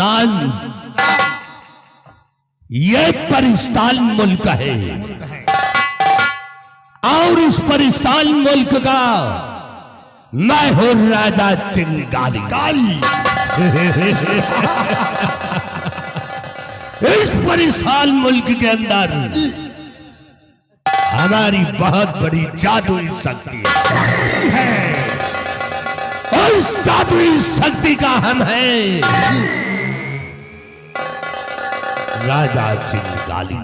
चांद ये परिस्तान मुल्क है और इस परिस्तान मुल्क का मैं हूं राजा चिंगारी। इस परिस्तान मुल्क के अंदर हमारी बहुत बड़ी जादुई शक्ति है। उस जादुई शक्ति का हम हैं राजा चिंगारी।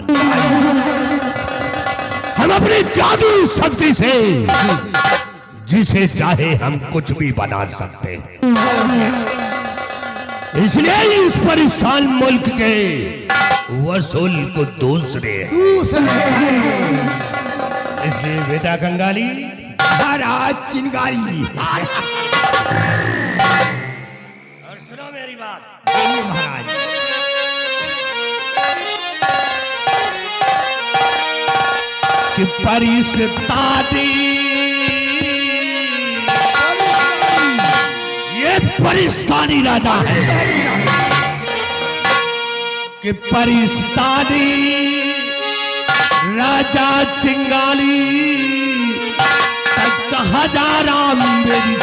हम अपनी जादुई शक्ति से जिसे चाहे हम कुछ भी बना सकते हैं। इसलिए इस परिस्तान मुल्क के वसूल को दूसरे इसलिए बेटा कंगाली महाराज चिंगारी। और सुनो मेरी बात। बोलिए महाराज। कि परिस्तानी ये परिस्तानी राजा है कि परिस्तानी राजा चिंगाली तख्त हजारा मेरी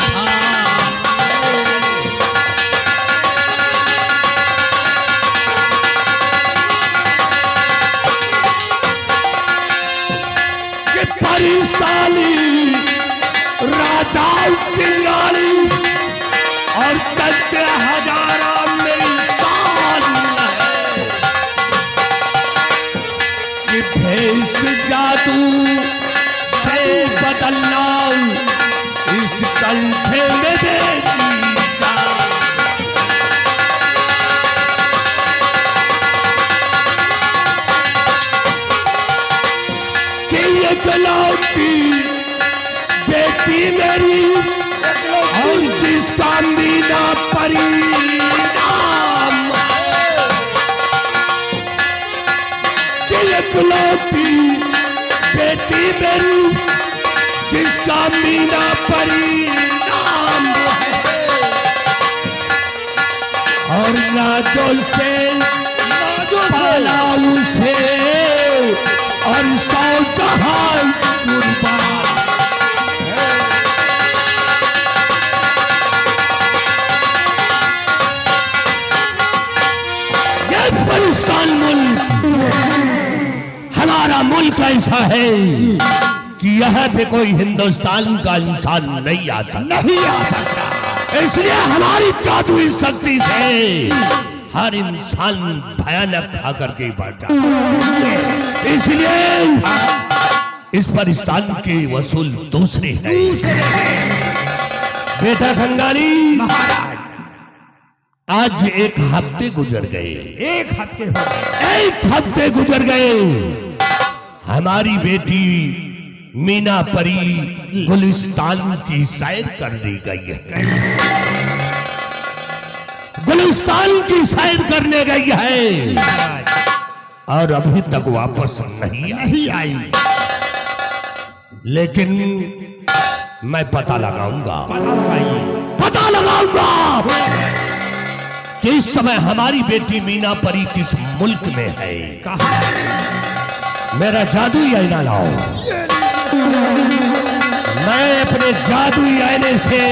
कि परिस्तानी राजा चिंगाली और तख्त हजारा मेरी भेष जादू से बदलना इस कंठे में मेरी जान। कि एकलौती बेटी मेरी और जिसका मीना परिणाम एकलौती बेटी मेरी जिसका मीना परिणाम है और नाजो से पाला उसे और 100 जहां कुर्बान है। ये परिस्तान मुल्क हमारा मुल्क ऐसा है कि यहाँ पे कोई हिंदुस्तान का इंसान नहीं आ सकता। इसलिए हमारी जादुई शक्ति से हर इंसान भयानक खा करके बढ़ जाता है। इसलिए इस परिस्तान के वसूल दूसरे हैं। बेटा कंगाली महाराज आज एक हफ्ते गुजर गए। एक हफ्ते गुजर गए। हमारी बेटी मीना परी गुलिस्तान की सैर कर दी गई है। गुलिस्तान की सैर करने गई है और अभी तक वापस नहीं आई। लेकिन मैं पता लगाऊंगा कि इस समय हमारी बेटी मीना परी किस मुल्क में है। मेरा जादुई आईना लाओ। मैं अपने जादुई आईने से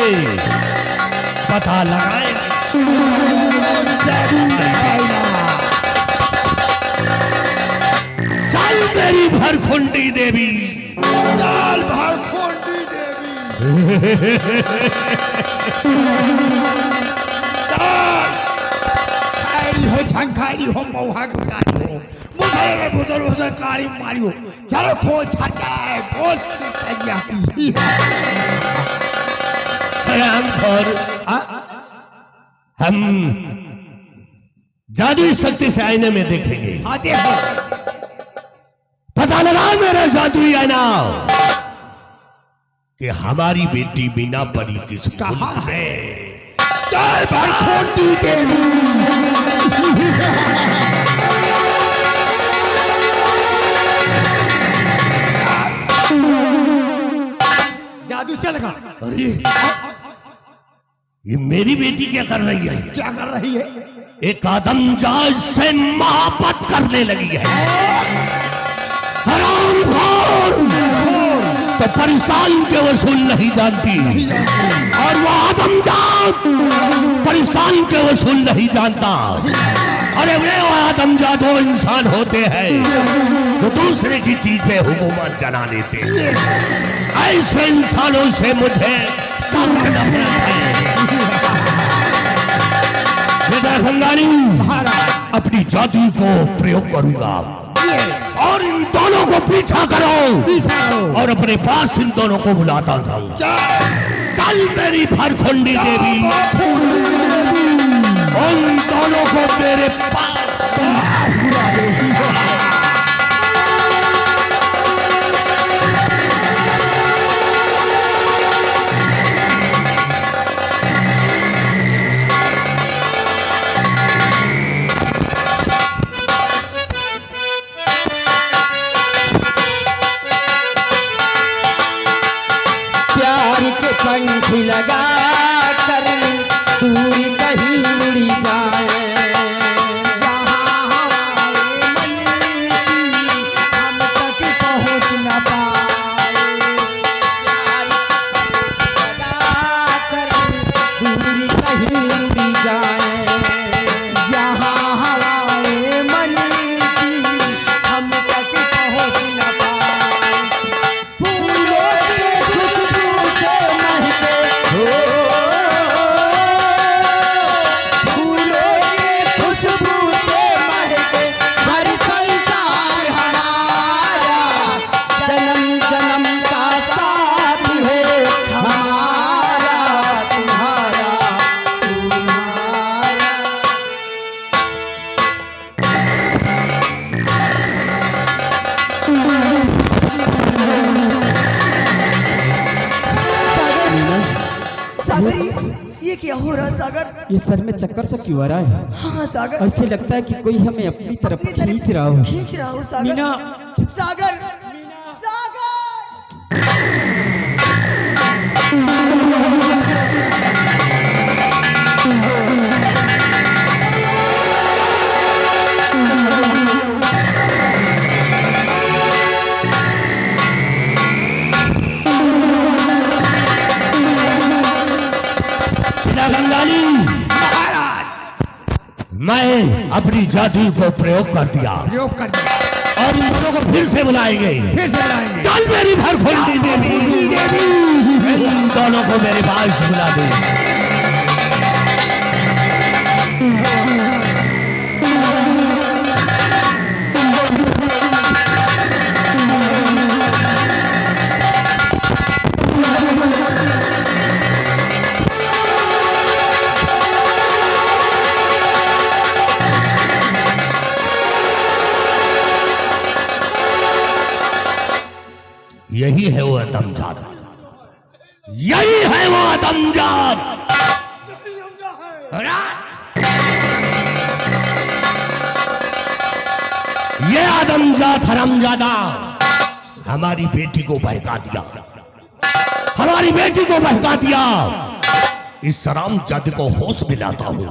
पता लगाएंगे। चल मेरी भरखुंडी देवी, चल भरखुंडी देवी, चल हो झंखारी हो मौहाकारी हो मुझे बुजुर्ग कारी मारी हो। चलो खो छाटा बोल से तजियाती हम जादुई शक्ति से आईने में देखेंगे। देखो पता लगा मेरा जादुई आईना कि हमारी बेटी मीना परी किस कहाँ है। चल भरखुंडी देवी। जादू चल गया। अरे ये मेरी बेटी क्या कर रही है? क्या कर रही है? एक आदमजात से मोहब्बत करने लगी है। हरामखोर! तो परिस्तान के वसूल नहीं जानती, और वो आदमजात परिस्तान के वसूल नहीं जानता। अरे वे आदमजात वो इंसान होते हैं जो दूसरे की चीज पे हुकूमत चला लेते हैं। ऐसे इंसानों से मुझे सख्त नफरत है। बेटा खंगाली, अपनी जादू को प्रयोग करूंगा और इन दोनों को पीछा करो और अपने पास इन दोनों को बुलाता था। चल मेरी फरखुंडी देवी, उन दोनों को मेरे पास बुला दे। पंख लगा कर दूर कहीं उड़ी जाए, जहाँ हवाएं मन की हम तक पहुँच न पाए। प्यार के पंख लगा कर दूर कहीं उड़ी जाए, जहाँ हवाएं मन की हम तक पहुँच न पाए। फूलों की खुशबू से महके फूलों की खुशबू से महके हर संसार हमारा, जन्म जन्म का साथ है हमारा तुम्हारा। तुम्हारा। सागर, ये क्या हो रहा सागर? ये सर में चक्कर सा क्यों आ रहा है? हाँ सागर, ऐसे लगता है कि कोई हमें अपनी तरफ अपनी तरफ खींच रहा हो। खींच रहा हो सागर। मीना, सागर, सागर। बेटा खंगाली, मैं अपनी जादू को प्रयोग कर दिया प्रयोग कर दिया, और इन दोनों को फिर से बुलाएंगे। फिर से लाएंगे। चल मेरी फरखुंडी देवी, इन दोनों को मेरे पास बुला दे। यही है वो आदमजात, यही है वो आदमजात। ये आदमजात हरामजादा हमारी बेटी को बहका दिया, हमारी बेटी को बहका दिया। इस हरामजादे को होश में लाता हूं,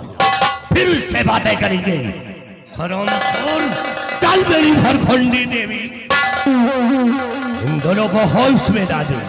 फिर इससे बातें करेंगे। हरामखोर, चल मेरी फरखुंडी देवी, इन दोनों को होश में ला दे।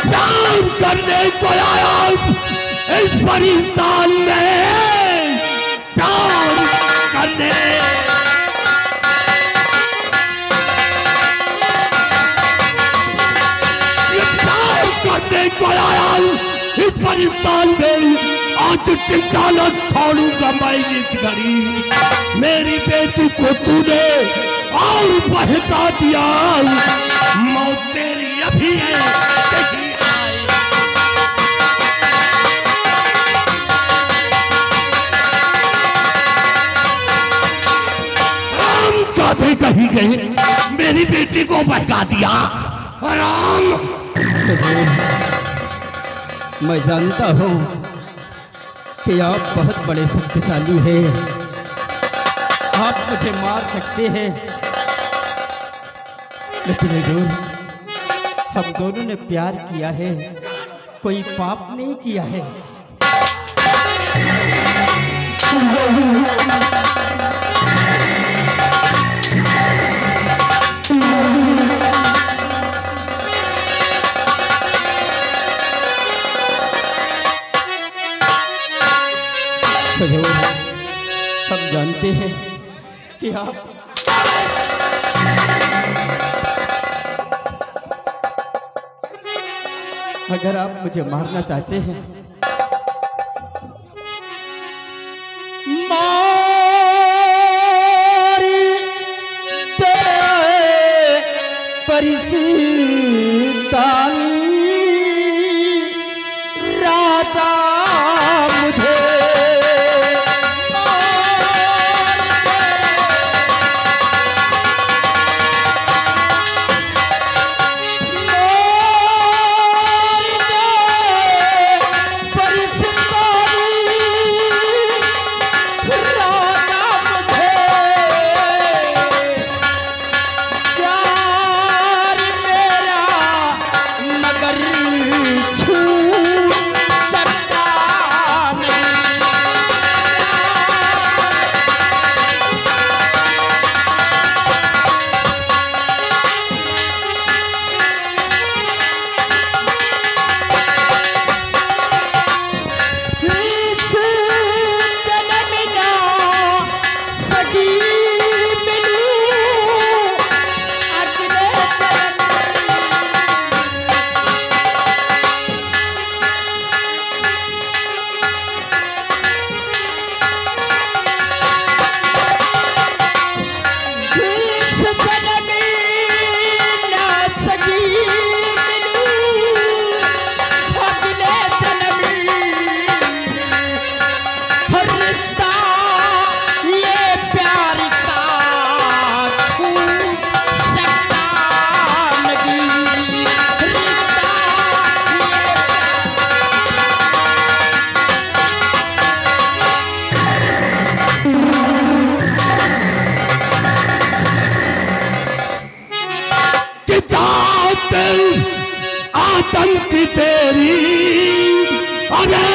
प्यार करने को आया इस परिस्तान में, प्यार करने। ये प्यार करने को आया इस परिस्तान में, आज चिंता न छोड़ूंगा मैं इस घड़ी। मेरी बेटी को तूने और बहका दिया, मौत तेरी अभी है, कहीं आए। राम चाहते कहीं गए, मेरी बेटी को बहका दिया। राम, मैं जानता हूँ कि आप बहुत बड़े शक्तिशाली हैं, आप मुझे मार सकते हैं, लेकिन हुजूर, हम दोनों ने प्यार किया है, कोई पाप नहीं किया है। हुजूर, हम जानते हैं कि आप अगर आप मुझे मारना चाहते हैं, मार दे परिस्तान राजा मुझे, आतंक तेरी अरे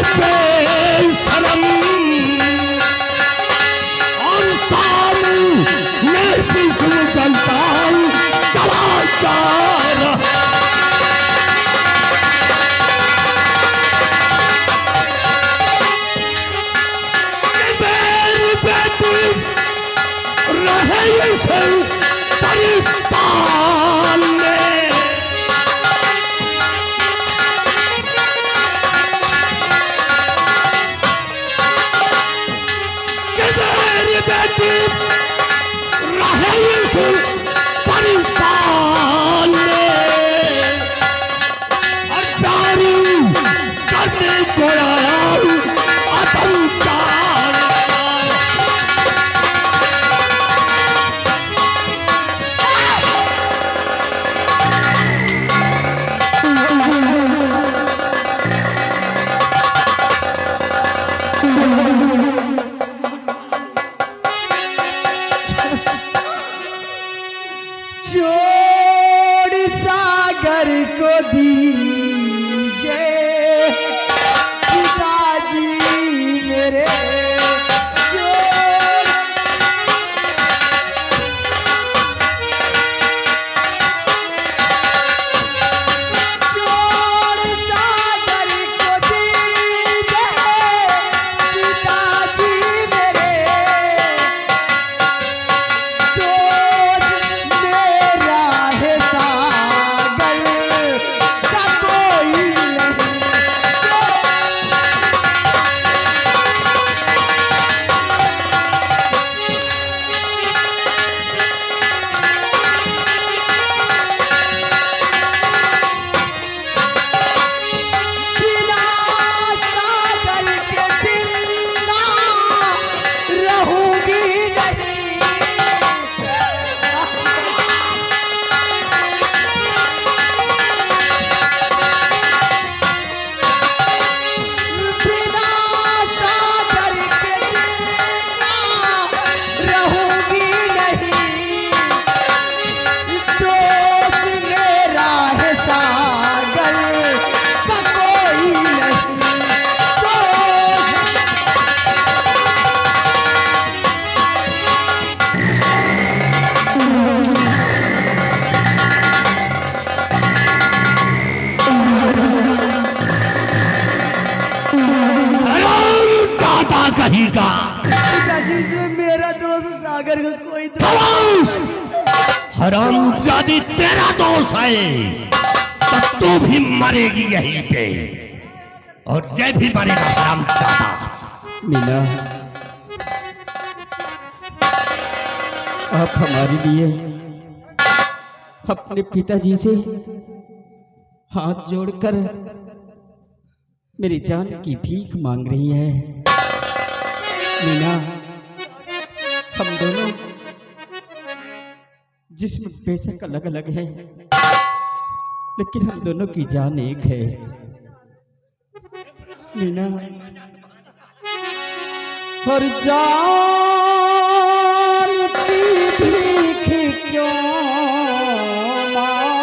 पे शर्म और सामू मैं भी गलता चला जा रहा। कहेगा? पिताजी इसमें मेरा दोस्त सागर का कोई दोस्त खामोश! हरामजादी तेरा दोस्त है, तब तू भी मरेगी यहीं पे और ये भी मरेगा हरामजादा। मीना, आप हमारे लिए अपने पिताजी से हाथ जोड़कर मेरी जान की भीख मांग रही है। मीना, हम दोनों जिस्म बेशक अलग अलग है, लेकिन हम दोनों की जान एक है। मीना, हर जान की भीख क्यों मांगती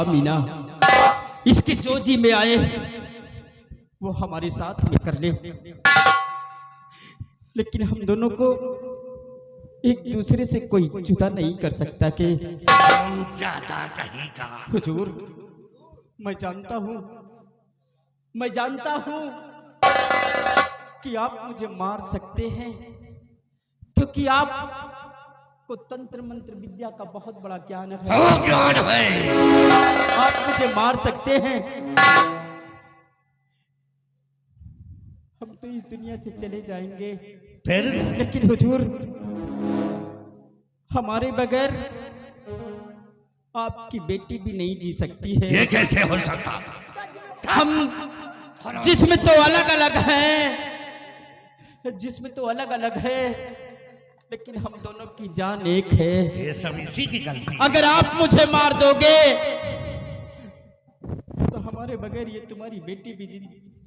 मीना, इसके जो जी में आए वो हमारे साथ में कर ले, लेकिन हम दोनों को एक दूसरे से कोई जुदा नहीं कर सकता। के ज्यादा कहेगा? हुजूर, मैं जानता हूँ कि आप मुझे मार सकते हैं, क्योंकि आप को तंत्र मंत्र विद्या का बहुत बड़ा ज्ञान है। ज्ञान है। आप मुझे मार सकते हैं। हम तो इस दुनिया से चले जाएंगे, फिर? लेकिन हुजूर, हमारे बगैर आपकी बेटी भी नहीं जी सकती है। ये कैसे हो सकता? हम जिसमें तो अलग अलग हैं, लेकिन हम दोनों की जान एक है। ये सब इसी की गलती। अगर आप मुझे मार दोगे तो हमारे बगैर ये तुम्हारी बेटी भी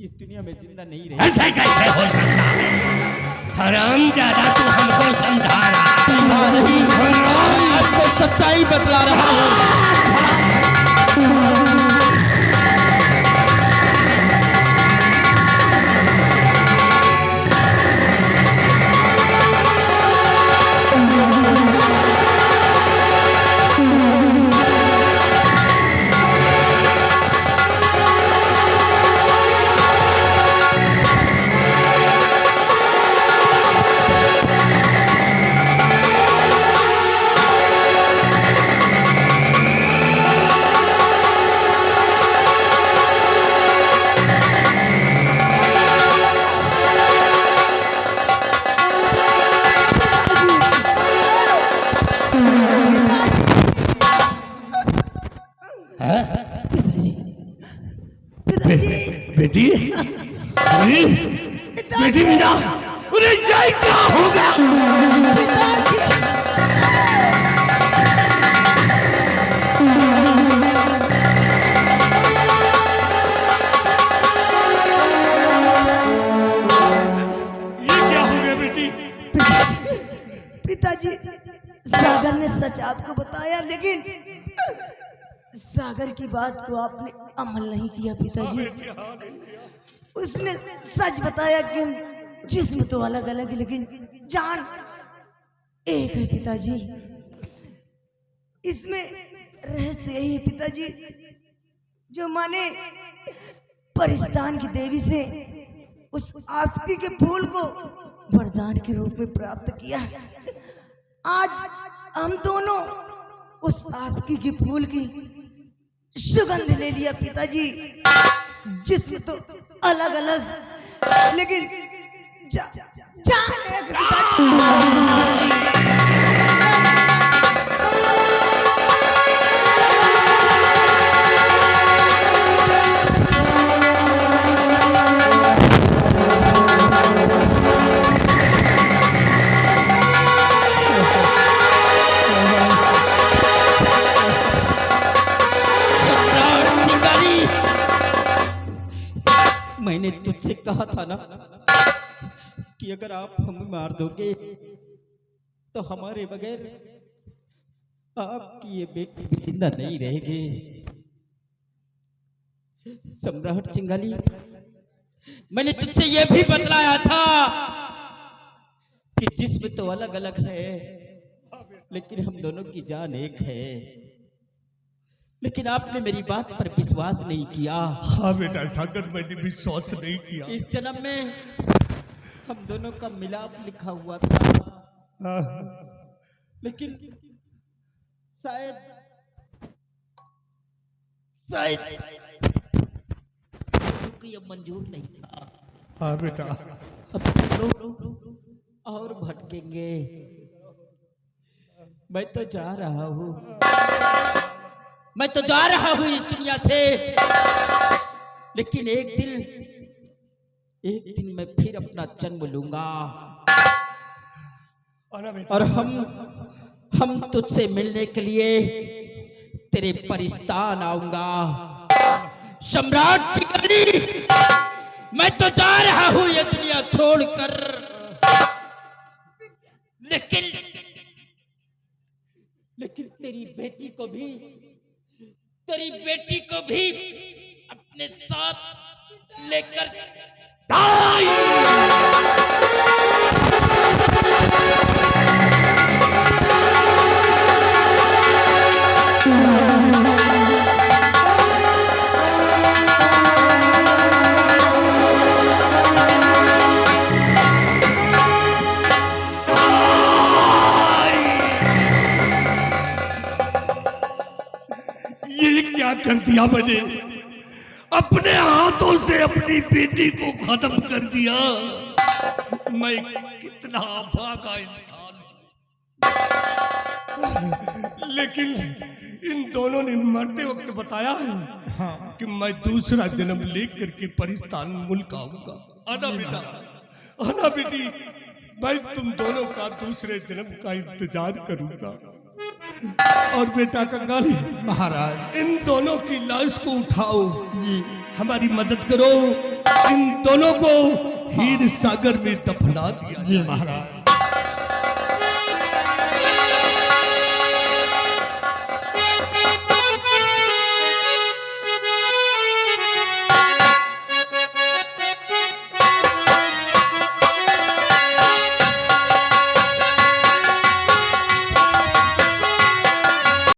इस दुनिया में जिंदा नहीं रहेगी। ऐसा कैसे हो सकता है? हरामजादा, तू हमको समझा रहा नहीं, आपको सच्चाई बतला रहा हूँ। बेटी, बेटी मीना, अरे ये क्या होगा? पिताजी, ये क्या हो गया बेटी? पिताजी, सागर ने सच आपको बताया, लेकिन सागर की बात को आपने अमल नहीं किया पिताजी। उसने सच बताया कि जिस्म तो अलग अलग है, लेकिन जान एक है पिताजी। इसमें रहस्य यही है पिताजी, जो माने परिस्तान की देवी से उस आस्की के फूल को वरदान के रूप में प्राप्त किया। आज हम दोनों उस आस्की के फूल की सुगंध ले लिया पिताजी। जिस्म तो अलग अलग लेकिन जान एक पिताजी। मैंने तुझसे कहा था ना कि अगर आप हमें मार दोगे तो हमारे बगैर आपकी ये बेटी भी जिंदा नहीं रहेगी। सम्राट चिंगारी, मैंने तुझसे ये भी बतलाया था कि जिस्म तो अलग अलग है लेकिन हम दोनों की जान एक है। लेकिन आपने मेरी बात पर विश्वास नहीं किया। हाँ बेटा सागर, मैंने विश्वास नहीं किया। इस जन्म में हम दोनों का मिलाप लिखा हुआ था, लेकिन शायद को ये मंजूर नहीं था। हाँ बेटा, अब हम लोग और भटकेंगे। मैं तो जा रहा हूँ, मैं तो जा रहा हूँ इस दुनिया से, लेकिन एक दिन मैं फिर अपना जन्म लूंगा और हम तुझसे मिलने के लिए तेरे परिस्तान आऊंगा। सम्राट चिंगारी, मैं तो जा रहा हूँ ये दुनिया छोड़कर, लेकिन तेरी बेटी को भी अपने साथ लेकर ये क्या कर दिया मैंने? अपने हाथों से अपनी बेटी को खत्म कर दिया। मैं कितना भागा इंसान हूं। लेकिन इन दोनों ने मरते वक्त बताया है कि मैं दूसरा जन्म लेकर के परिस्तान मुल्क आऊंगा। आना बेटा, आना बेटी, मैं तुम दोनों का दूसरे जन्म का इंतजार करूंगा। और बेटा कंगाली महाराज, इन दोनों की लाश को उठाओ जी, हमारी मदद करो। इन दोनों को हीर सागर में दफना दिया जी महाराज।